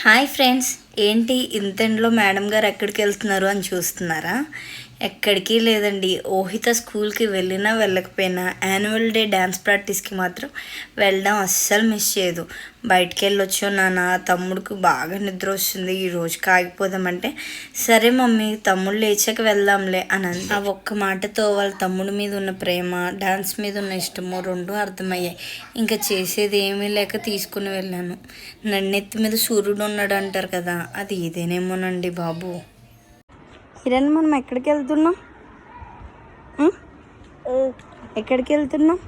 Hi friends, ఏంటి ఇంతలో madam గారు ఎక్కడికి వెళ్తున్నారు అని చూస్తున్నారా? ఎక్కడికి లేదండి. ఓహిత స్కూల్కి వెళ్ళినా వెళ్ళకపోయినా యాన్యువల్ డే డ్యాన్స్ ప్రాక్టీస్కి మాత్రం వెళ్ళడం అస్సలు మిస్ చేయదు. బయటికి వెళ్ళొచ్చు నాన్న, తమ్ముడికి బాగా నిద్ర వస్తుంది, ఈరోజు కాగిపోదామంటే సరే మమ్మీ తమ్ముడు లేచాక వెళ్దాంలే అని అంది. ఆ ఒక్క మాటతో వాళ్ళ తమ్ముడి మీద ఉన్న ప్రేమ, డాన్స్ మీద ఉన్న ఇష్టము రెండు అర్థమయ్యాయి. ఇంకా చేసేది ఏమీ లేక తీసుకుని వెళ్ళాను. నన్నెత్తి మీద సూర్యుడు ఉన్నాడు అంటారు కదా, అది ఇదేనేమోనండి బాబు. కిరణ్, మనం ఎక్కడికి వెళ్తున్నాం? ఎక్కడికి వెళ్తున్నాం?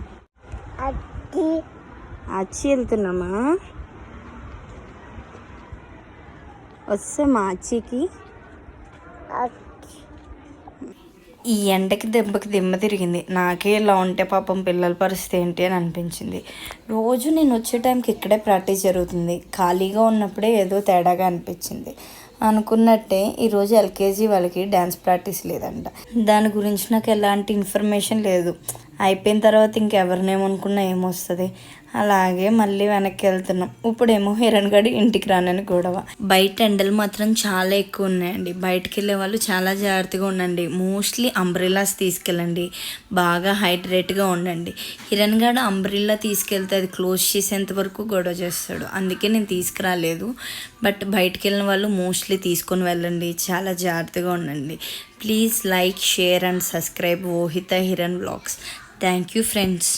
అచ్చి వెళ్తున్నామా? వస్తే మా అచ్చికి ఈ ఎండకి దెబ్బకి దిమ్మ తిరిగింది. నాకే ఇలా ఉంటే పాపం పిల్లల పరిస్థితి ఏంటి అని అనిపించింది. రోజు నేను వచ్చే టైంకి ఇక్కడే ప్రాక్టీస్ జరుగుతుంది. ఖాళీగా ఉన్నప్పుడే ఏదో తేడాగా అనిపించింది. అనుకున్నట్టే ఈరోజు ఎల్కేజీ వాళ్ళకి డ్యాన్స్ ప్రాక్టీస్ లేదంట. దాని గురించి నాకు ఎలాంటి ఇన్ఫర్మేషన్ లేదు. అయిపోయిన తర్వాత ఇంకెవరినేమనుకున్నా ఏమొస్తుంది. అలాగే మళ్ళీ వెనక్కి వెళ్తున్నాం. ఇప్పుడేమో హిరణ్ గడి ఇంటికి రానని గొడవ. బయట ఎండలు మాత్రం చాలా ఎక్కువ ఉన్నాయండి. బయటకు వెళ్ళే వాళ్ళు చాలా జాగ్రత్తగా ఉండండి. మోస్ట్లీ అంబ్రెల్లాస్ తీసుకెళ్ళండి. బాగా హైడ్రేట్గా ఉండండి. హిరణ్ గడు అంబ్రెల్లా తీసుకెళ్తే అది క్లోజ్ చేసేంత వరకు గొడవ చేస్తాడు. అందుకే నేను తీసుకురాలేదు. బట్ బయటకు వెళ్ళిన వాళ్ళు మోస్ట్లీ తీసుకొని వెళ్ళండి. చాలా జాగ్రత్తగా ఉండండి. Please like, share and subscribe Ohita Hiran vlogs. Thank you friends.